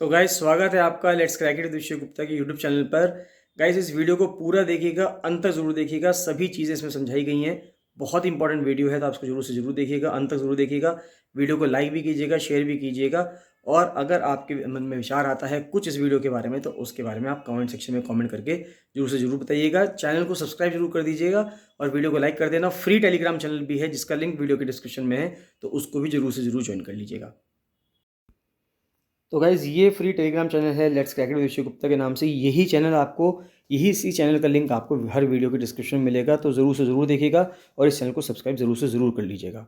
तो गाइस स्वागत है आपका लेट्स क्रैक इट विद विषय गुप्ता के यूट्यूब चैनल पर। गाइस इस वीडियो को पूरा देखिएगा, अंत तक जरूर देखिएगा, सभी चीज़ें इसमें समझाई गई हैं। बहुत इंपॉर्टेंट वीडियो है तो आप इसको जरूर से जरूर देखिएगा, अंत तक जरूर देखिएगा। वीडियो को लाइक भी कीजिएगा, शेयर भी कीजिएगा। और अगर आपके मन में विचार आता है कुछ इस वीडियो के बारे में तो उसके बारे में आप कमेंट सेक्शन में कमेंट करके जरूर से जरूर बताइएगा। चैनल को सब्सक्राइब जरूर कर दीजिएगा और वीडियो को लाइक कर देना। फ्री टेलीग्राम चैनल भी है जिसका लिंक वीडियो के डिस्क्रिप्शन में है, तो उसको भी जरूर से जरूर ज्वाइन कर लीजिएगा। तो गाइज़ ये फ्री टेलीग्राम चैनल है लेट्स क्रैक इट विद विषय गुप्ता के नाम से। यही चैनल आपको इसी चैनल का लिंक आपको हर वीडियो के डिस्क्रिप्शन में मिलेगा, तो ज़रूर से ज़रूर देखिएगा और इस चैनल को सब्सक्राइब ज़रूर से ज़रूर कर लीजिएगा।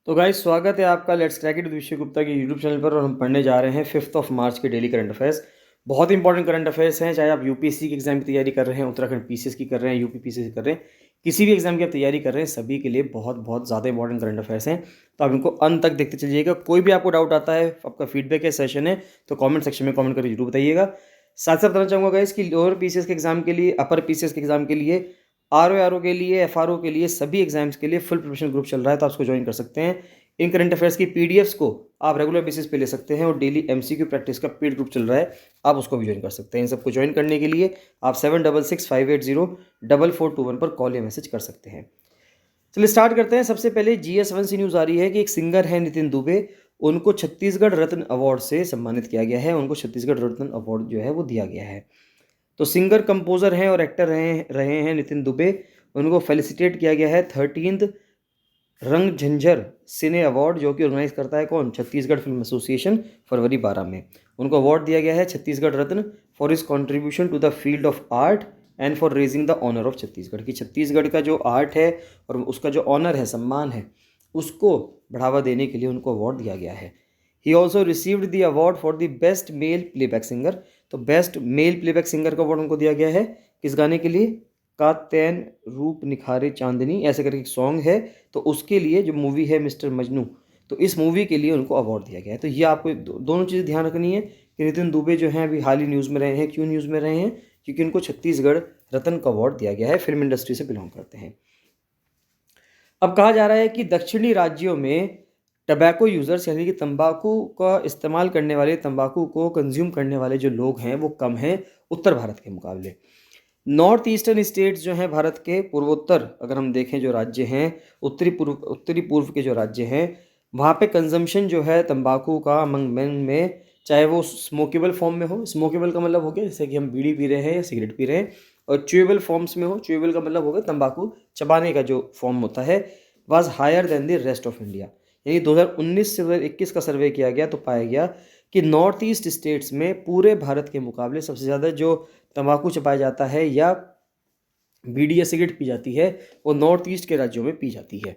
तो गाइज़ स्वागत है आपका लेट्स क्रैक इट विद विषय गुप्ता के यूट्यूब चैनल पर और हम पढ़ने जा रहे हैं 5 मार्च के डेली करंट अफेयर्स। बहुत इंपॉर्टेंट करंट अफेयर्स हैं, चाहे आप यूपीएससी के एग्जाम की तैयारी कर रहे हैं, उत्तराखंड पीसीएस की कर रहे हैं, यूपी पीसीएस की कर रहे हैं, किसी भी एग्जाम की आप तैयारी कर रहे हैं, सभी के लिए बहुत बहुत ज़्यादा इंपॉर्टेंट करंट अफेयर्स हैं। तो आप इनको अंत तक देखते चलिएगा। कोई भी आपको डाउट आता है, आपका फीडबैक है, सेशन है, तो कमेंट सेक्शन में कमेंट करके जरूर बताइएगा। साथ साथ बताना चाहूँगा गाइस कि लोअर पीसीएस के एग्जाम के लिए, अपर पीसीएस के एग्जाम के लिए, आरओ के लिए, एफआरओ के लिए, सभी एग्जाम्स के लिए फुल प्रिपरेशन ग्रुप चल रहा है, तो आप उसको ज्वाइन कर सकते हैं। इन करंट अफेयर्स की पीडीएफ्स को आप रेगुलर बेसिस पे ले सकते हैं और डेली एमसीक्यू प्रैक्टिस का पेड ग्रुप चल रहा है, आप उसको भी ज्वाइन कर सकते हैं। इन सबको ज्वाइन करने के लिए आप 7665804421 पर कॉल या मैसेज कर सकते हैं। चलिए स्टार्ट करते हैं। सबसे पहले GS1 से न्यूज़ आ रही है कि एक सिंगर है नितिन दुबे, उनको छत्तीसगढ़ रत्न अवार्ड से सम्मानित किया गया है। उनको छत्तीसगढ़ रत्न अवार्ड जो है वो दिया गया है। तो सिंगर, कंपोजर हैं और एक्टर रहे हैं नितिन दुबे। उनको फेलिसिटेट किया गया है 13th रंगझंझर सिने अवार्ड, जो कि ऑर्गेनाइज करता है कौन? छत्तीसगढ़ फिल्म एसोसिएशन, फरवरी 12 में। उनको अवार्ड दिया गया है Chhattisgarh Ratna for his contribution to the field of art and for raising the honour of Chhattisgarh. की छत्तीसगढ़ का जो आर्ट है और उसका जो ऑनर है, सम्मान है, उसको बढ़ावा देने के लिए उनको अवार्ड दिया गया है। He also received the award for the best male playback singer. तो बेस्ट मेल प्लेबैक सिंगर का अवार्ड उनको दिया गया है किस गाने के लिए? कात्यायन रूप निखारे चांदनी, ऐसे करके एक सॉन्ग है, तो उसके लिए जो मूवी है मिस्टर मजनू, तो इस मूवी के लिए उनको अवार्ड दिया गया है। तो ये आपको दोनों चीज़ें ध्यान रखनी है कि नितिन दुबे जो हैं अभी हाल ही न्यूज़ में रहे हैं। क्यों न्यूज़ में रहे हैं? क्योंकि उनको छत्तीसगढ़ रत्न का अवार्ड दिया गया है, फिल्म इंडस्ट्री से बिलोंग करते हैं। अब कहा जा रहा है कि दक्षिणी राज्यों में टबैको यूज़र्स यानी कि तंबाकू का इस्तेमाल करने वाले, तंबाकू को कंज्यूम करने वाले जो लोग हैं वो कम हैं उत्तर भारत के मुकाबले। नॉर्थ ईस्टर्न स्टेट्स जो हैं भारत के, पूर्वोत्तर अगर हम देखें जो राज्य हैं, उत्तरी पूर्व के जो राज्य हैं, वहाँ पे कंजम्पशन जो है तंबाकू का अमंग मेन में, चाहे वो स्मोकेबल फॉर्म में हो, स्मोकेबल का मतलब हो गया जैसे कि हम बीड़ी पी रहे हैं या सिगरेट पी रहे हैं, और च्यूएबल फॉर्म्स में हो, च्यूएबल का मतलब हो गया तंबाकू चबाने का जो फॉर्म होता है, was higher than the rest of India. यानी 2019 से 2021 का सर्वे किया गया तो पाया गया कि नॉर्थ ईस्ट स्टेट्स में पूरे भारत के मुकाबले सबसे ज़्यादा जो तंबाकू चबाया जाता है या बीड़ी या सिगरेट पी जाती है वो नॉर्थ ईस्ट के राज्यों में पी जाती है।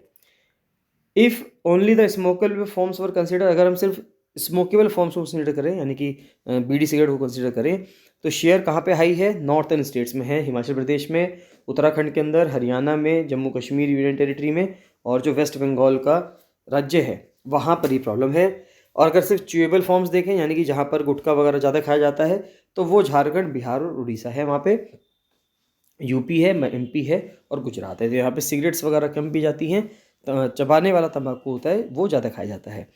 If only the smokable forms were consider, अगर हम सिर्फ स्मोकेबल फॉर्म्स को कंसिडर करें यानी कि बीड़ी सिगरेट को कंसिडर करें, तो शेयर कहाँ पे हाई है? नॉर्थर्न स्टेट्स में है, हिमाचल प्रदेश में, उत्तराखंड के अंदर, हरियाणा में, जम्मू कश्मीर यूनियन टेरिटरी में, और जो वेस्ट बंगाल का राज्य है वहाँ पर ही प्रॉब्लम है। और अगर सिर्फ च्यूएबल फॉर्म्स देखें यानी कि जहाँ पर गुटखा वगैरह ज़्यादा खाया जाता है, तो वो झारखंड, बिहार और उड़ीसा है, वहाँ पे यूपी है, एमपी है और गुजरात है। तो यहाँ पे सिगरेट्स वगैरह कम पी जाती हैं, चबाने वाला तंबाकू होता है वो ज़्यादा खाया जाता है।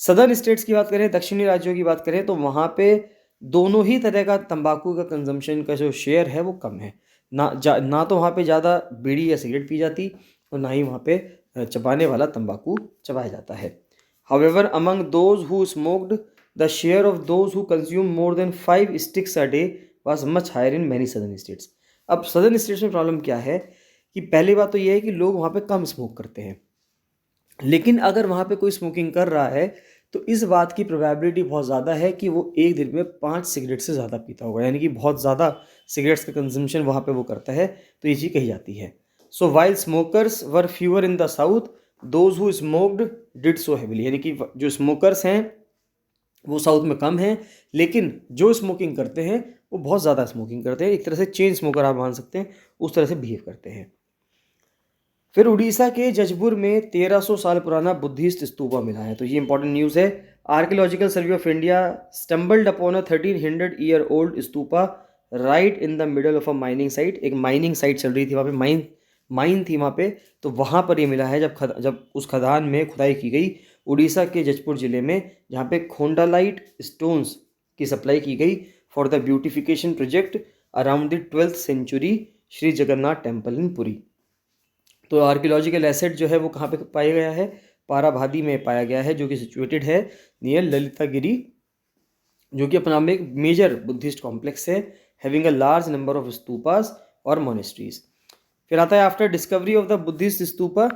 सदर्न स्टेट्स की बात करें, दक्षिणी राज्यों की बात करें, तो वहाँ पे दोनों ही तरह का तंबाकू का कंजम्पशन का जो शेयर है वो कम है। ना तो वहाँ पे ज़्यादा बीड़ी या सिगरेट पी जाती और ना ही वहाँ पे चबाने वाला तंबाकू चबाया जाता है। However among those who smoked, the share of those who consume more than 5 sticks a day was much higher in many southern states. अब सदर्न स्टेट्स में प्रॉब्लम क्या है कि पहली बात तो ये है कि लोग वहाँ पे कम स्मोक करते हैं, लेकिन अगर वहाँ पे कोई स्मोकिंग कर रहा है तो इस बात की प्रोबेबिलिटी बहुत ज़्यादा है कि वो एक दिन में 5 सिगरेट से ज़्यादा पीता होगा, यानी कि बहुत ज़्यादा सिगरेट्स का कंजम्पशन वहाँ पे वो करता है, तो ये चीज़ कही जाती है। So while smokers were fewer in the south, those who smoked did so heavily, यानी कि जो स्मोकर्स हैं वो साउथ में कम हैं, लेकिन जो स्मोकिंग करते हैं वो बहुत ज़्यादा स्मोकिंग करते हैं। एक तरह से चेन स्मोकर आप मान सकते हैं, उस तरह से बिहेव करते हैं। फिर उड़ीसा के जजपुर में 1300 साल पुराना बुद्धिस्ट स्तूपा मिला है, तो ये इंपॉर्टेंट न्यूज़ है। Archaeological survey of India stumbled upon a 1300-year-old stupa right in the middle of a mining site. एक माइनिंग साइट चल रही थी वहाँ पे, माइन थी वहाँ पे, तो वहाँ पर ये मिला है। जब उस खदान में खुदाई की गई उड़ीसा के जजपुर ज़िले में, जहाँ पे खोंडालाइट स्टोन्स की सप्लाई की गई for the beautification project around the 12th century Shri Jagannath temple in Puri. तो आर्कियोलॉजिकल एसेट जो है वो कहाँ पे पाया गया है? पाराभादी में पाया गया है, जो कि सिचुएटेड है नियर ललितागिरी, जो कि अपना में एक मेजर बुद्धिस्ट कॉम्प्लेक्स है, having a large number of stupas और मोनेस्ट्रीज। फिर आता है after discovery of the Buddhist stupa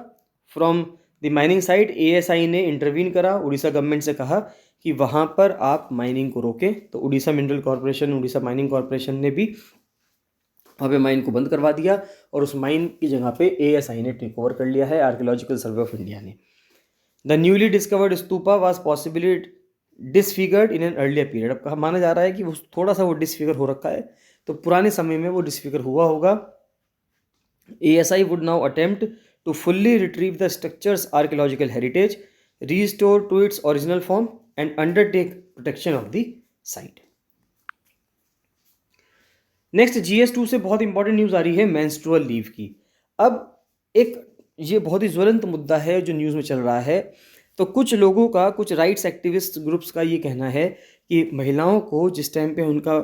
from the mining site, ASI ने इंटरवीन करा, उड़ीसा गवर्नमेंट से कहा कि वहाँ पर आप माइनिंग को रोकें। तो Orissa mineral corporation, Orissa mining corporation ने भी वहाँ पे माइन को बंद करवा दिया और उस माइन की जगह पे एएसआई ने टेक ओवर कर लिया है, आर्कियोलॉजिकल सर्वे ऑफ इंडिया ने। The newly discovered stupa was possibly disfigured in an earlier period. अब कहा माना जा रहा है कि वो थोड़ा सा वो डिसफिगर हो रखा है, तो पुराने समय में वो डिसफिगर हुआ होगा। ASI would now attempt to fully retrieve the structure's archaeological heritage, restore to its original form, and undertake protection of the site. Next GS2 से बहुत इंपॉर्टेंट न्यूज़ आ रही है मेंस्ट्रुअल लीव की। अब एक ये बहुत ही ज्वलंत मुद्दा है जो न्यूज़ में चल रहा है। तो कुछ लोगों का, कुछ राइट्स एक्टिविस्ट ग्रुप्स का ये कहना है कि महिलाओं को जिस टाइम पे उनका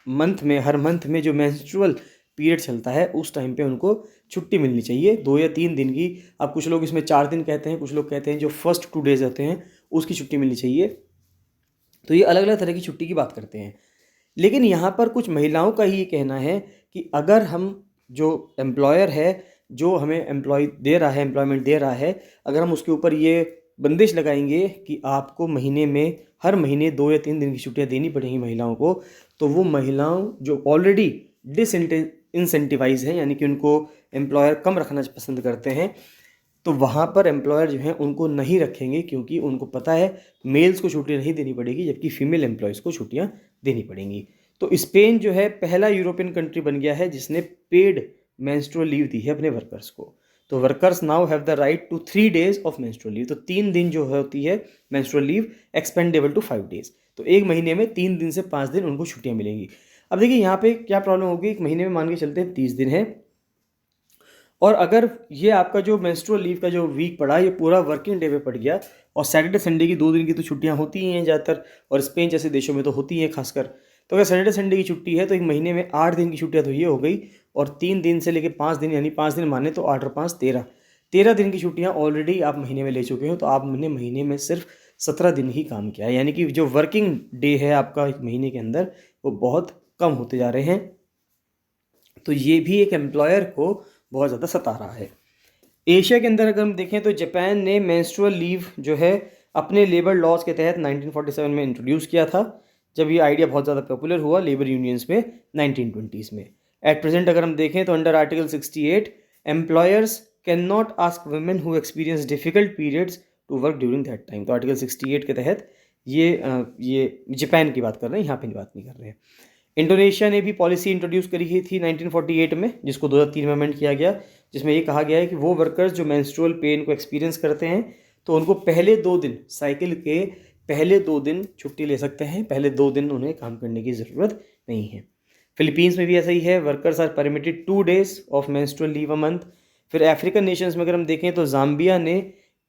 मंथ में, हर मंथ में जो मेंस्ट्रुअल पीरियड चलता है उस टाइम पे उनको छुट्टी मिलनी चाहिए 2 या 3 दिन की। अब कुछ लोग इसमें 4 दिन कहते हैं, कुछ लोग कहते हैं जो फर्स्ट 2 डेज होते हैं उसकी छुट्टी मिलनी चाहिए। तो ये अलग अलग तरह की छुट्टी की बात करते हैं। लेकिन यहाँ पर कुछ महिलाओं का ही ये कहना है कि अगर हम, जो एम्प्लॉयर है जो हमें एम्प्लॉयमेंट दे रहा है, अगर हम उसके ऊपर ये बंदिश लगाएंगे कि आपको महीने में, हर महीने 2 या 3 दिन की छुट्टियाँ देनी पड़ेंगी महिलाओं को, तो वो महिलाओं जो ऑलरेडी इंसेंटिवाइज हैं, यानी कि उनको एम्प्लॉयर कम रखना पसंद करते हैं, तो वहाँ पर एम्प्लॉयर जो हैं उनको नहीं रखेंगे, क्योंकि उनको पता है मेल्स को छुट्टी नहीं देनी पड़ेगी जबकि फीमेल एम्प्लॉयज़ को छुट्टियाँ देनी पड़ेंगी। तो स्पेन जो है पहला यूरोपियन कंट्री बन गया है जिसने पेड मेंस्ट्रुअल लीव दी है अपने वर्कर्स को। तो workers now have the right to 3 days of menstrual leave. तो 3 दिन जो होती है menstrual leave expendable to 5 days। तो एक महीने में 3 दिन से 5 दिन उनको छुट्टियाँ मिलेंगी। अब देखिए यहाँ पे क्या प्रॉब्लम होगी, एक महीने में मान के चलते हैं 30 दिन है, और अगर ये आपका जो मेंस्ट्रुअल लीव का जो वीक पड़ा ये पूरा वर्किंग डे पे पड़ गया, और सैटरडे संडे की 2 दिन की तो छुट्टियाँ होती ही हैं ज़्यादातर, और स्पेन जैसे देशों में तो होती हैं खासकर। तो अगर सैटरडे संडे की छुट्टी है तो एक महीने में 8 दिन की छुट्टियाँ तो ये हो गई, और 3 दिन से लेकर 5 दिन, यानी 5 दिन माने तो 8 और 5 13 दिन की छुट्टियाँ ऑलरेडी आप महीने में ले चुके हो। तो आपने महीने में सिर्फ 17 दिन ही काम किया है, यानी कि जो वर्किंग डे है आपका एक महीने के अंदर वो बहुत कम होते जा रहे हैं। तो ये भी एक एम्प्लॉयर को बहुत ज़्यादा सता रहा है। एशिया के अंदर अगर हम देखें तो जापान ने मेंस्ट्रुअल लीव जो है अपने लेबर लॉज के तहत 1947 में इंट्रोड्यूस किया था, जब ये आइडिया बहुत ज़्यादा पॉपुलर हुआ लेबर यूनियंस में 1920s में। एट प्रेजेंट अगर हम देखें तो under article 68 employers can not ask women who experience difficult periods to work during that time. तो आर्टिकल 68 के तहत ये जापान की बात कर रहे हैं, यहाँ पे बात नहीं कर रहे हैं। इंडोनेशिया ने भी पॉलिसी इंट्रोड्यूस करी थी 1948 में, जिसको 2003 में अमेंड किया गया, जिसमें ये कहा गया है कि वो वर्कर्स जो मेंस्ट्रुअल पेन को एक्सपीरियंस करते हैं तो उनको पहले 2 दिन, साइकिल के पहले 2 दिन छुट्टी ले सकते हैं, पहले 2 दिन उन्हें काम करने की ज़रूरत नहीं है। फिलीपींस में भी ऐसा ही है, workers are permitted 2 days of menstrual leave a month. फिर अफ्रीकन नेशंस में अगर हम देखें तो जाम्बिया ने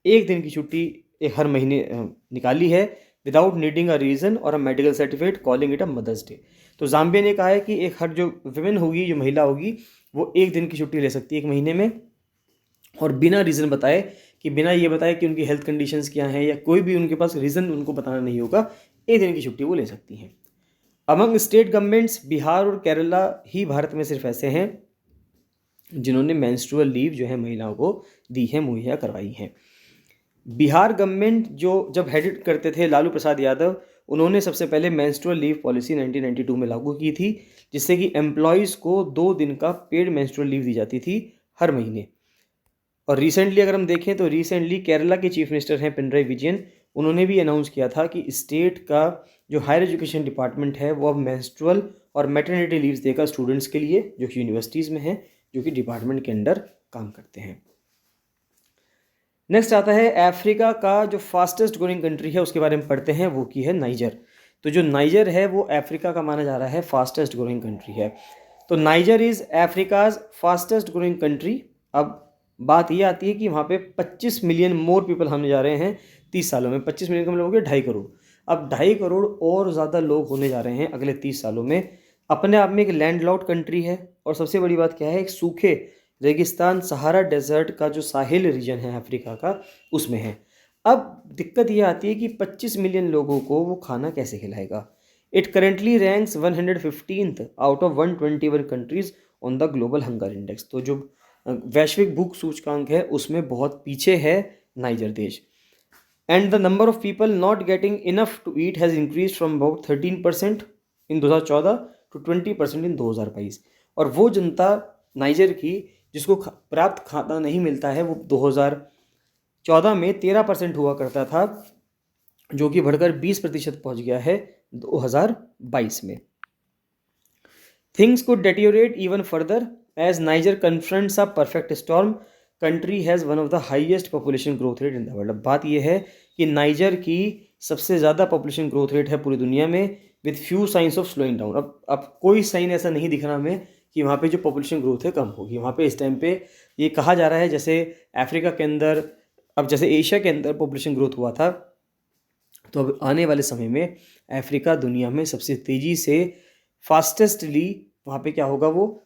1 दिन की छुट्टी हर महीने निकाली है विदाउट नीडिंग अ रीज़न और a medical certificate, calling it a mother's day. तो जाम्बिया ने कहा है कि एक हर जो विमेन होगी, जो महिला होगी, वो 1 दिन की छुट्टी ले सकती है एक महीने में, और बिना रीज़न बताए, कि बिना ये बताए कि उनकी हेल्थ कंडीशंस क्या हैं या कोई भी उनके पास रीज़न उनको बताना नहीं होगा, 1 दिन की छुट्टी वो ले सकती हैं। अमंग स्टेट गवर्नमेंट्स बिहार और केरला ही भारत में सिर्फ ऐसे हैं जिन्होंने मेंस्ट्रुअल लीव जो है महिलाओं को दी है, मुहैया करवाई हैं। बिहार गवर्नमेंट जो जब हेड करते थे लालू प्रसाद यादव, उन्होंने सबसे पहले मेंस्ट्रुअल लीव पॉलिसी 1992 में लागू की थी, जिससे कि एम्प्लॉयज़ को 2 दिन का पेड मेंस्ट्रुअल लीव दी जाती थी हर महीने। और रिसेंटली अगर हम देखें तो रिसेंटली केरला के चीफ मिनिस्टर हैं पिनराई विजयन, उन्होंने भी अनाउंस किया था कि स्टेट का जो हायर एजुकेशन डिपार्टमेंट है वो अब मेंस्ट्रुअल और मैटरनिटी लीव्स देगा स्टूडेंट्स के लिए जो कि यूनिवर्सिटीज़ में हैं, जो कि डिपार्टमेंट के अंडर काम करते हैं। नेक्स्ट आता है अफ्रीका का जो फास्टेस्ट ग्रोइंग कंट्री है उसके बारे में पढ़ते हैं, वो की है नाइजर। तो जो नाइजर है वो अफ्रीका का माना जा रहा है फास्टेस्ट ग्रोइंग कंट्री है। तो niger is Africa's fastest growing country. अब बात ये आती है कि वहाँ पे 25 मिलियन मोर पीपल होने जा रहे हैं 30 सालों में। 25 मिलियन का मतलब हो गया 2.5 करोड़। अब 2.5 करोड़ और ज़्यादा लोग होने जा रहे हैं अगले 30 सालों में। अपने आप में एक लैंडलॉक्ड कंट्री है, और सबसे बड़ी बात क्या है, एक सूखे रेगिस्तान सहारा डेजर्ट का जो साहिल रीजन है अफ्रीका का, उसमें है। अब दिक्कत ये आती है कि 25 मिलियन लोगों को वो खाना कैसे खिलाएगा। It currently ranks 115th out of 121 countries on the global hunger index. तो जो वैश्विक भूख सूचकांक है उसमें बहुत पीछे है नाइजर देश। And the number of people not getting enough to eat has increase from about 13% in 2014 to 20% in 2022। और वो जनता नाइजर की जिसको प्राप्त खाना नहीं मिलता है वो 2014 में 13% हुआ करता था, जो कि बढ़कर 20% पहुंच गया है 2022 में। Things could deteriorate even further as Niger confronts a perfect storm. Country has one of the highest population growth rate in the world. अब बात यह है कि नाइजर की सबसे ज़्यादा पॉपुलेशन ग्रोथ रेट है पूरी दुनिया में, with few science of slowing down. अब कोई साइन ऐसा नहीं दिख रहा हमें कि वहाँ पे जो पॉपुलेशन ग्रोथ है कम होगी। वहाँ पे इस टाइम पे ये कहा जा रहा है जैसे अफ्रीका के अंदर, अब जैसे एशिया के अंदर पॉपुलेशन ग्रोथ हुआ था, तो अब आने वाले समय में अफ्रीका दुनिया में सबसे तेज़ी से फास्टेस्टली वहाँ पे क्या होगा, वो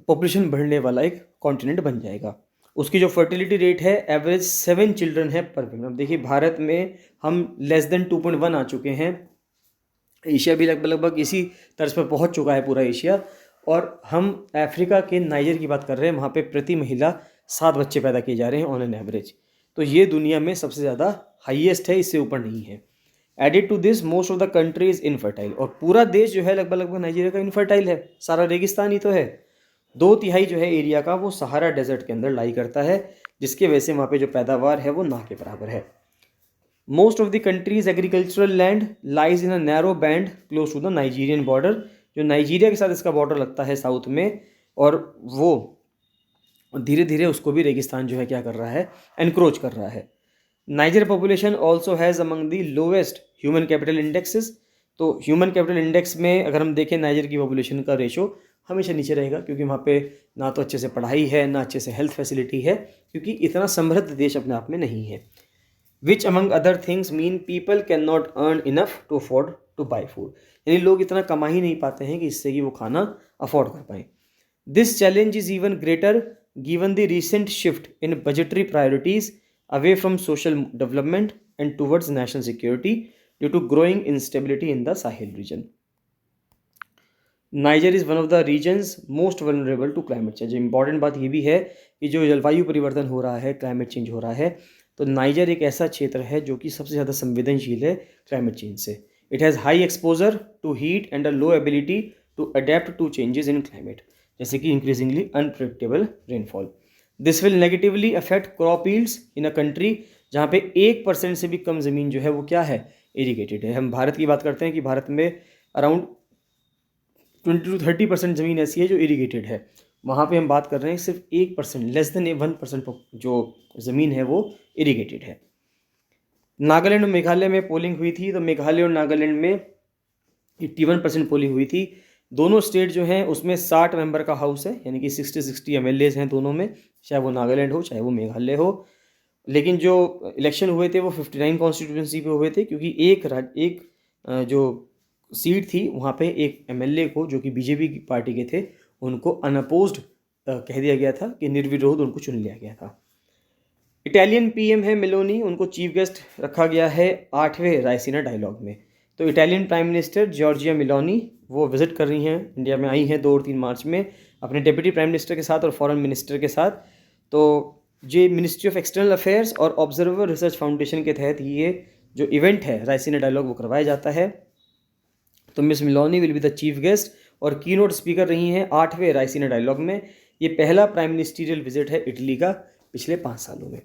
पॉपुलेशन बढ़ने वाला एक कॉन्टिनेंट बन जाएगा। उसकी जो फर्टिलिटी रेट है एवरेज 7 चिल्ड्रन है पर विमेन। अब देखिए भारत में हम लेस देन 2.1 आ चुके हैं, एशिया भी लगभग इसी तर्ज पर पहुँच चुका है पूरा एशिया, और हम अफ्रीका के नाइजर की बात कर रहे हैं, वहाँ पे प्रति महिला 7 बच्चे पैदा किए जा रहे हैं ऑन एन एवरेज। तो ये दुनिया में सबसे ज़्यादा हाईएस्ट है, इससे ऊपर नहीं है। Added to this most of the country is infertile, और पूरा देश जो है लगभग नाइजीरिया का इनफर्टाइल है, सारा रेगिस्तान ही तो है। 2/3 जो है एरिया का वो सहारा डेजर्ट के अंदर लाई करता है, जिसके वजह से वहाँ पे जो पैदावार है वो ना के बराबर है। Most of the country's agricultural land lies in a narrow band close to the Nigerian border. जो नाइजीरिया के साथ इसका बॉर्डर लगता है साउथ में, और वो धीरे धीरे उसको भी रेगिस्तान जो है क्या कर रहा है, एनक्रोच कर रहा है। Niger population also has among the lowest human capital indexes. तो ह्यूमन कैपिटल इंडेक्स में अगर हम देखें नाइजर की पॉपुलेशन का रेशो हमेशा नीचे रहेगा, क्योंकि वहाँ पे ना तो अच्छे से पढ़ाई है ना अच्छे से हेल्थ फैसिलिटी है, क्योंकि इतना समृद्ध देश अपने आप में नहीं है। Which among other things mean people can not earn enough to afford to buy food. यानी लोग इतना कमा ही नहीं पाते हैं कि इससे कि वो खाना अफोर्ड कर पाएँ। This challenge is even greater given the recent shift in budgetary priorities away from social development and towards national security due to growing instability in the Sahel region. Niger is one of the regions most vulnerable to climate change. Important बात ये भी है कि जो जलवायु परिवर्तन हो रहा है, क्लाइमेट चेंज हो रहा है, तो नाइजर एक ऐसा क्षेत्र है जो कि सबसे ज़्यादा संवेदनशील है क्लाइमेट चेंज से। It has high exposure to heat and a low ability to adapt to changes in climate, जैसे कि increasingly unpredictable rainfall. This will negatively affect crop yields in a country जहाँ पे 1% से भी कम ज़मीन जो है वो क्या है, इरीगेटेड है। हम भारत की बात करते हैं कि भारत में अराउंड 20 to 30% ज़मीन ऐसी है जो इरीगेटेड है, वहाँ पे हम बात कर रहे हैं सिर्फ 1%, लेस देन 1% जो ज़मीन है वो इरीगेटेड है। नागालैंड और मेघालय में पोलिंग हुई थी, तो मेघालय और नागालैंड में 81% पोलिंग हुई थी। दोनों स्टेट जो हैं उसमें 60 मेंबर का हाउस है, यानी कि 60 MLAs हैं दोनों में, चाहे वो नागालैंड हो चाहे वो मेघालय हो। लेकिन जो इलेक्शन हुए थे वो 59 कॉन्स्टिट्यूंसी पे हुए थे, क्योंकि एक जो सीट थी वहाँ पे एक MLA को, जो कि बीजेपी की पार्टी के थे, उनको अनअपोज्ड कह दिया गया था कि निर्विरोध उनको चुन लिया गया था। इटालियन PM है मेलोनी, उनको चीफ गेस्ट रखा गया है 8वें रायसीना डायलॉग में। तो Italian prime minister Giorgia Meloni वो विजिट कर रही हैं, इंडिया में आई हैं 2 और 3 मार्च में अपने डेप्यूटी प्राइम मिनिस्टर के साथ और फॉरेन मिनिस्टर के साथ। तो ये मिनिस्ट्री ऑफ एक्सटर्नल अफेयर्स और ऑब्जर्वर रिसर्च फाउंडेशन के तहत ये जो इवेंट है रायसीना डायलॉग वो करवाया जाता है। तो miss Meloni will be the chief guest और की नोट स्पीकर रही हैं 8वें रायसीना डायलॉग में। ये पहला प्राइम मिनिस्टीरियल विजिट है इटली का पिछले 5 सालों में।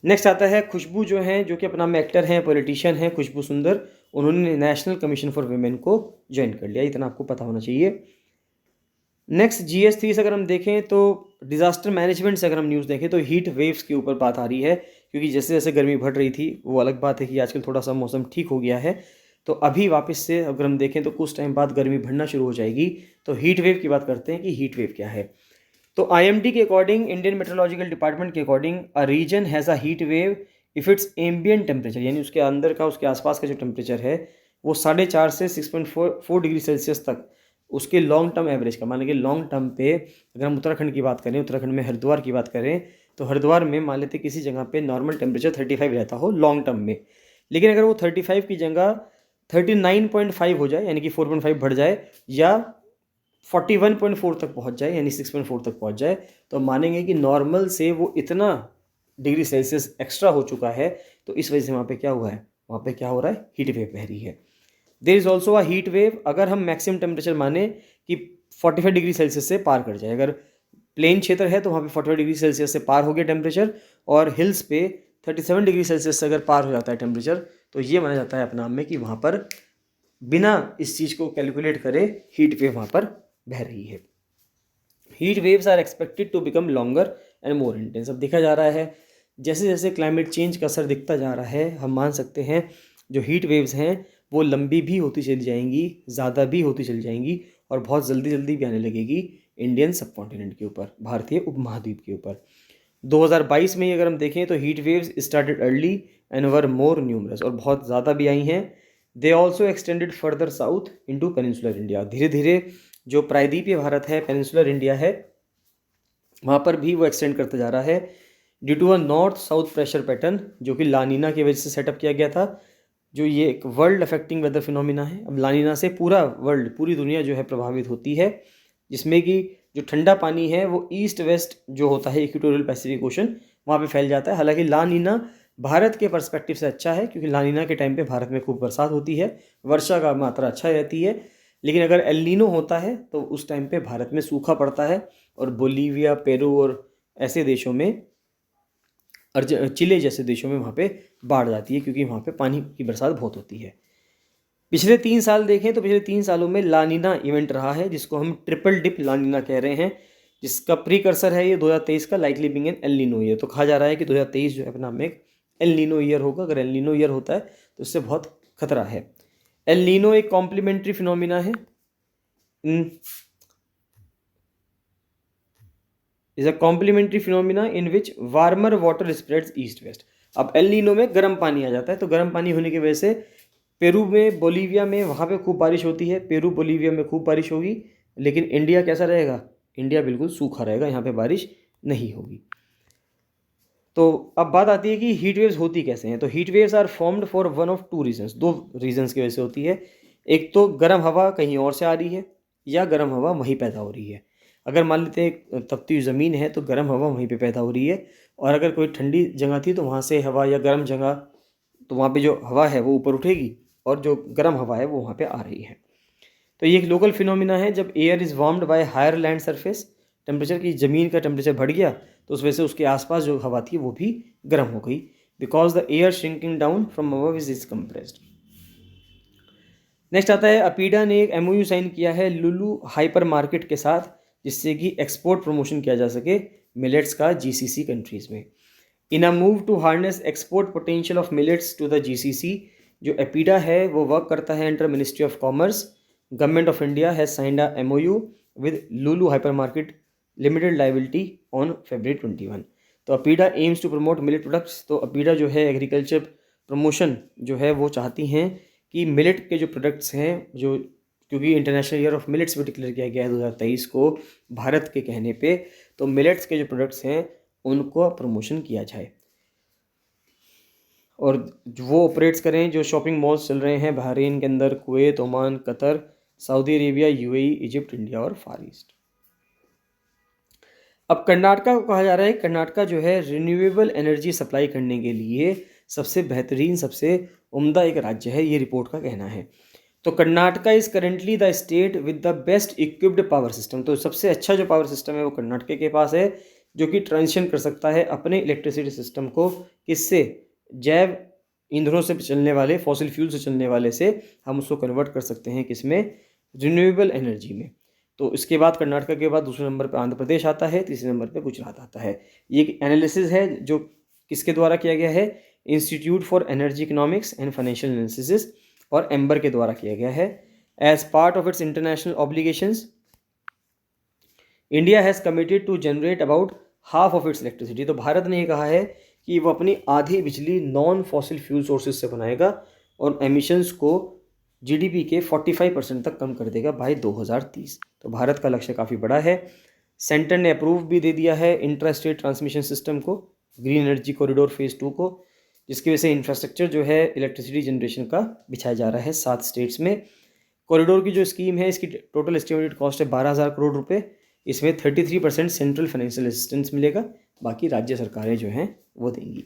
नेक्स्ट आता है खुशबू, जो हैं जो कि अपना में एक्टर हैं, पॉलिटिशियन हैं, खुशबू सुंदर। उन्होंने नेशनल कमीशन फॉर वुमेन को ज्वाइन कर लिया, इतना आपको पता होना चाहिए। नेक्स्ट GS3 से अगर हम देखें तो डिज़ास्टर मैनेजमेंट से अगर हम न्यूज़ देखें तो हीट वेव्स के ऊपर बात आ रही है, क्योंकि जैसे जैसे गर्मी बढ़ रही थी, वो अलग बात है कि आजकल थोड़ा सा मौसम ठीक हो गया है, तो अभी वापस से अगर हम देखें तो कुछ टाइम बाद गर्मी बढ़ना शुरू हो जाएगी। तो हीट वेव की बात करते हैं कि हीट वेव क्या है। तो IMD के अकॉर्डिंग, इंडियन मेट्रोलॉजिकल डिपार्टमेंट के according, a region has a heat wave if its ambient temperature, यानी उसके अंदर का, उसके आसपास का जो टेम्परेचर है वो 4.5 से 6.4 डिग्री सेल्सियस तक उसके लॉन्ग टर्म एवरेज का, मान लीजिए लॉन्ग टर्म पे अगर हम उत्तराखंड की बात करें, उत्तराखंड में हरिद्वार की बात करें, तो हरिद्वार में मान लेते किसी जगह पे नॉर्मल टेम्परेचर 35 रहता हो लॉन्ग टर्म में, लेकिन अगर वो 35 की जगह 39.5 हो जाए, यानी कि 4.5 बढ़ जाए, या 41.4 तक पहुंच जाए, यानी 6.4 तक पहुंच जाए, तो मानेंगे कि नॉर्मल से वो इतना डिग्री सेल्सियस एक्स्ट्रा हो चुका है, तो इस वजह से वहाँ पे क्या हुआ है, वहाँ पे क्या हो रहा है, हीट वेव बह रही है। There is also a heat wave अगर हम मैक्सिमम टेम्परेचर माने कि 45 डिग्री सेल्सियस से पार कर जाए, अगर प्लेन क्षेत्र है तो वहाँ पे 45 डिग्री सेल्सियस से पार हो गया टेम्परेचर, और हिल्स पे 37 डिग्री सेल्सियस से अगर पार हो जाता है टेम्परेचर, तो ये माना जाता है अपने आप में कि वहाँ पर बिना इस चीज़ को कैलकुलेट करे हीट वेव वहाँ पर बह रही है। Heat waves are expected to become longer and more intense. अब देखा जा रहा है जैसे जैसे क्लाइमेट चेंज का असर दिखता जा रहा है, हम मान सकते हैं जो हीट वेव्स हैं वो लंबी भी होती चली जाएंगी, ज़्यादा भी होती चली जाएंगी, और बहुत जल्दी जल्दी भी आने लगेगी इंडियन सब कॉन्टिनेंट के ऊपर, भारतीय उपमहाद्वीप के ऊपर। 2022 में अगर हम देखें तो heat waves started early and were more numerous, और बहुत ज़्यादा भी आई हैं। They also extended further south into peninsular India. धीरे धीरे जो प्रायद्वीपीय भारत है, पेनिनसुलर इंडिया है, वहाँ पर भी वो एक्सटेंड करता जा रहा है due to a north south pressure pattern, जो कि लानीना की वजह से सेटअप किया गया था, जो ये एक वर्ल्ड अफेक्टिंग वेदर फिनोमिना है। अब लानीना से पूरा वर्ल्ड, पूरी दुनिया जो है प्रभावित होती है, जिसमें कि जो ठंडा पानी है वो ईस्ट वेस्ट जो होता है इक्वेटोरियल पैसिफिक ओशन, वहाँ पे फैल जाता है। हालांकि लानीना भारत के पर्सपेक्टिव से अच्छा है, क्योंकि लानीना के टाइम पे भारत में खूब बरसात होती है, वर्षा का मात्रा अच्छा रहती है। लेकिन अगर एल नीनो होता है तो उस टाइम पे भारत में सूखा पड़ता है, और बोलीविया, पेरू और ऐसे देशों में, चिले जैसे देशों में वहाँ पे बाढ़ जाती है, क्योंकि वहाँ पे पानी की बरसात बहुत होती है। पिछले 3 साल देखें तो पिछले 3 सालों में लानीना इवेंट रहा है, जिसको हम ट्रिपल डिप लानीना कह रहे हैं, जिसका प्रीकर्सर है ये 2023 का likely being an El Nino year. तो कहा जा रहा है कि 2023 जो है अपना में एल नीनो ईयर होगा। अगर एल नीनो ईयर होता है तो इससे बहुत खतरा है। एल नीनो एक कॉम्प्लीमेंट्री फिनोमिना है, is a complementary phenomena in which warmer water spreads east west. अब एल नीनो में गर्म पानी आ जाता है, तो गर्म पानी होने की वजह से पेरू में, बोलीविया में, वहाँ पे खूब बारिश होती है, पेरू बोलीविया में खूब बारिश होगी, लेकिन इंडिया कैसा रहेगा, इंडिया बिल्कुल सूखा रहेगा, यहाँ पे बारिश नहीं होगी। तो अब बात आती है कि हीट वेव्स होती कैसे हैं। तो heat waves are formed for one of two reasons, दो रीजंस की वजह से होती है। एक तो गर्म हवा कहीं और से आ रही है, या गर्म हवा वहीं पैदा हो रही है। अगर मान लेते हैं तपती हुई ज़मीन है तो गर्म हवा वहीं पे पैदा हो रही है, और अगर कोई ठंडी जगह थी तो वहाँ से हवा, या गर्म जगह, तो वहाँ पे जो हवा है वो ऊपर उठेगी, और जो गर्म हवा है वो वहाँ पे आ रही है। तो ये एक लोकल फिनोमिना है। जब air is warmed by higher land surface, temperature की ज़मीन का टेम्परेचर बढ़ गया तो उस वजह से उसके आसपास जो हवा थी वो भी गर्म हो गई, because the air shrinking down from above is compressed. Next आता है, अपीडा ने एक MOU साइन किया है लुलु हाइपर मार्केट के साथ, जिससे कि एक्सपोर्ट प्रमोशन किया जा सके मिलेट्स का GCC कंट्रीज़ में। In a move to harness export potential of millets to the GCC, जो अपीडा है वो वर्क करता है under ministry of commerce. Government of India has signed a MOU with Lulu hyper market limited liability on February 21। तो APEDA aims to promote millet products. तो APEDA जो है agriculture promotion जो है वो चाहती हैं कि मिलेट के जो प्रोडक्ट्स हैं, जो क्योंकि इंटरनेशनल ईयर ऑफ मिलेट्स भी डिक्लेयर किया गया है 2023 को भारत के कहने पे, तो मिलेट्स के जो प्रोडक्ट्स हैं उनको प्रमोशन किया जाए, और वो ऑपरेट्स करें जो शॉपिंग मॉल्स चल रहे हैं बहरीन के अंदर, Kuwait, Oman, Qatar, Saudi Arabia, UAE, Egypt, India और फार ईस्ट। अब कर्नाटका को कहा जा रहा है, कर्नाटका जो है रिन्यूएबल एनर्जी सप्लाई करने के लिए सबसे बेहतरीन, सबसे उम्दा एक राज्य है, ये रिपोर्ट का कहना है। तो Karnataka is currently the state with the best equipped power system. तो सबसे अच्छा जो पावर सिस्टम है वो कर्नाटक के पास है, जो कि ट्रांजिशन कर सकता है अपने इलेक्ट्रिसिटी सिस्टम को, किससे, जैव ईंधनों से चलने वाले, फॉसिल फ्यूल से चलने वाले से हम उसको कन्वर्ट कर सकते हैं किसमें, रिन्यूएबल एनर्जी में। तो इसके बाद कर्नाटक के बाद दूसरे नंबर पर आंध्र प्रदेश आता है, तीसरे नंबर पर गुजरात आता है। ये एक एनालिसिस है जो किसके द्वारा किया गया है, Institute for Energy Economics and Financial Analysis और एम्बर के द्वारा किया गया है, as part of its international obligations India has committed to generate about half of its electricity. तो भारत ने ये कहा है कि वो अपनी आधी बिजली नॉन फॉसिल फ्यूल सोर्सेज से बनाएगा और एमिशंस को जीडीपी के 45% तक कम कर देगा बाय 2030। तो भारत का लक्ष्य काफ़ी बड़ा है। सेंटर ने अप्रूव भी दे दिया है इंट्रा स्टेट ट्रांसमिशन सिस्टम को, ग्रीन एनर्जी कॉरिडोर फेज़ 2 को, जिसकी वजह से इंफ्रास्ट्रक्चर जो है इलेक्ट्रिसिटी जनरेशन का बिछाया जा रहा है 7 स्टेट्स में। कॉरिडोर की जो स्कीम है इसकी टोटल एस्टिमेटेड कॉस्ट है 12,000 करोड़ रुपए। इसमें 33% सेंट्रल फाइनेंशियल असिस्टेंस मिलेगा, बाकी राज्य सरकारें जो हैं वो देंगी।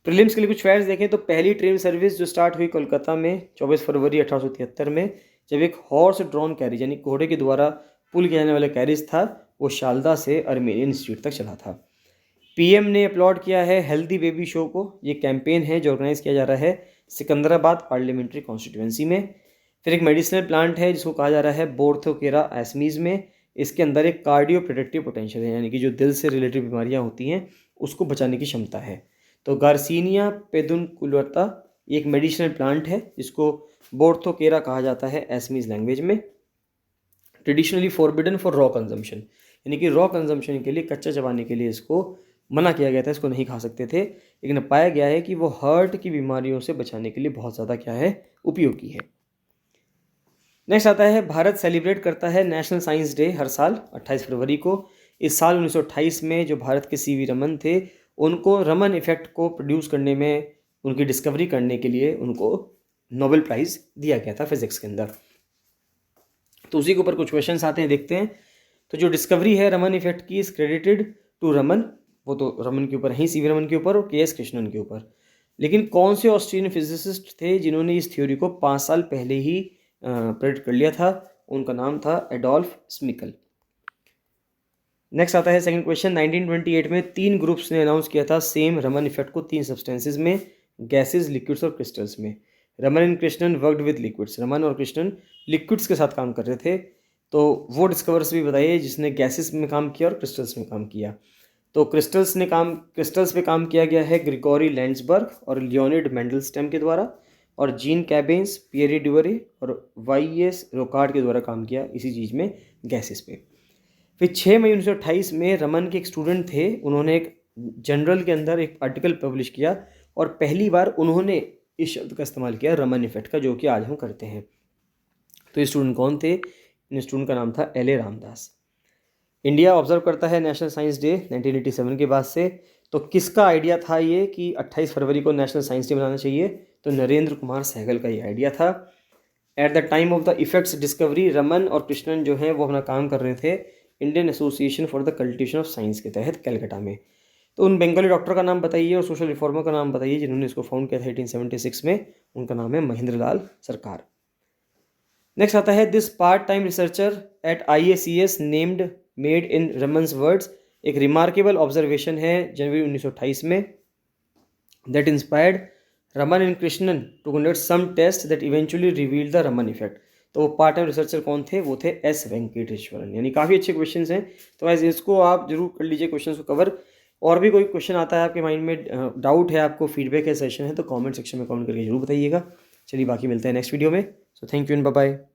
प्रीलिम्स के लिए कुछ फैक्ट्स देखें तो पहली ट्रेन सर्विस जो स्टार्ट हुई कोलकाता में 24 फरवरी 1873 में, जब एक हॉर्स ड्रॉन कैरिज यानी घोड़े के द्वारा पुल किया जाने वाला कैरिज था, वो शालदा से अर्मेनियन इंस्टीट्यूट तक चला था। पीएम ने अपलॉड किया है हेल्दी बेबी शो को। ये कैंपेन है जो ऑर्गेनाइज किया जा रहा है सिकंदराबाद पार्लियामेंट्री कॉन्स्टिट्यूंसी में। फिर एक मेडिसिनल प्लांट है जिसको कहा जा रहा है बोर्थोकेरा एस्मीज में। इसके अंदर एक कार्डियो प्रोटेक्टिव पोटेंशियल है, यानी कि जो दिल से रिलेटेड बीमारियां होती हैं उसको बचाने की क्षमता है। तो गार्सिनिया पेदुनकुलता एक मेडिसिनल प्लांट है जिसको बोर्थोकेरा कहा जाता है एस्मीज लैंग्वेज में। Traditionally forbidden for raw consumption, यानी कि रॉ कंजम्पशन के लिए, कच्चा चबाने के लिए इसको मना किया गया था, इसको नहीं खा सकते थे, लेकिन पाया गया है कि वो हार्ट की बीमारियों से बचाने के लिए बहुत ज़्यादा क्या है, उपयोगी है। नेक्स्ट आता है भारत सेलिब्रेट करता है नेशनल साइंस डे हर साल 28 फरवरी को। इस साल 1928 में जो भारत के सीवी रमन थे, उनको रमन इफेक्ट को प्रोड्यूस करने में, उनकी डिस्कवरी करने के लिए उनको नोबेल प्राइज़ दिया गया था फिजिक्स के अंदर। तो उसी के ऊपर कुछ क्वेश्चंस आते हैं, देखते हैं। तो जो डिस्कवरी है रमन इफेक्ट की इज क्रेडिटेड टू रमन, वो तो रमन के ऊपर है, सीवी रमन के ऊपर और के.एस. कृष्णन के ऊपर। लेकिन कौन से ऑस्ट्रियन फिजिसिस्ट थे जिन्होंने इस थ्योरी को 5 साल पहले ही प्रेडिक्ट कर लिया था? उनका नाम था एडोल्फ स्मिकल। नेक्स्ट आता है सेकंड क्वेश्चन। 1928 में 3 ग्रुप्स ने अनाउंस किया था सेम रमन इफेक्ट को 3 सब्सटेंसेज में, गैसेज, लिक्विड्स और क्रिस्टल्स में। Raman and Krishnan worked with liquids, Raman और कृष्णन लिक्विड्स के साथ काम कर रहे थे। तो वो डिस्कवर्स भी बताइए जिसने गैसेस में काम किया और क्रिस्टल्स में काम किया। तो क्रिस्टल्स पे काम किया गया है ग्रिगोरी लैंड्सबर्ग और लियोनिड मेंडलस्टेम के द्वारा, और जीन कैबेंस, पियरे ड्यूरे और वाई.एस. रोकार्ड के द्वारा काम किया इसी चीज़ में, गैसेस पे। फिर 6 मई 1928 में रमन के एक स्टूडेंट थे, उन्होंने एक जर्नल के अंदर एक आर्टिकल पब्लिश किया और पहली बार उन्होंने इस शब्द का इस्तेमाल किया रमन इफेक्ट का, जो कि आज हम करते हैं। तो ये स्टूडेंट कौन थे? इन स्टूडेंट का नाम था एल.ए. रामदास। इंडिया ऑब्जर्व करता है नेशनल साइंस डे 1987 के बाद से। तो किसका आइडिया था ये कि 28 फरवरी को नेशनल साइंस डे मनाना चाहिए? तो नरेंद्र कुमार सहगल का ये आइडिया था। At the time of the effects discovery, Raman और कृष्णन जो हैं वो अपना काम कर रहे थे Indian association for the cultivation of science के तहत कलकत्ता में। तो उन बंगाली डॉक्टर का नाम बताइए और सोशल रिफॉर्मर का नाम बताइए जिन्होंने इसको फाउंड किया था 1876 में। उनका नाम है महेंद्र लाल सरकार। नेक्स्ट आता है this part time researcher at IACS named made in Raman's words, एक रिमार्केबल ऑब्जर्वेशन है जनवरी 1928 में, that inspired Raman and Krishnan to conduct some test that eventually revealed the Raman effect. तो वो पार्ट टाइम रिसर्चर कौन थे? वो थे एस वेंकटेश्वरन। यानी काफ़ी अच्छे क्वेश्चंस हैं, तो ऐसे इसको आप जरूर कर लीजिए क्वेश्चंस को कवर। और भी कोई क्वेश्चन आता है आपके माइंड में, डाउट है आपको, फीडबैक है, सेशन है, तो कमेंट सेक्शन में कमेंट करके जरूर बताइएगा। चलिए बाकी मिलते हैं नेक्स्ट वीडियो में। So thank you and bye bye.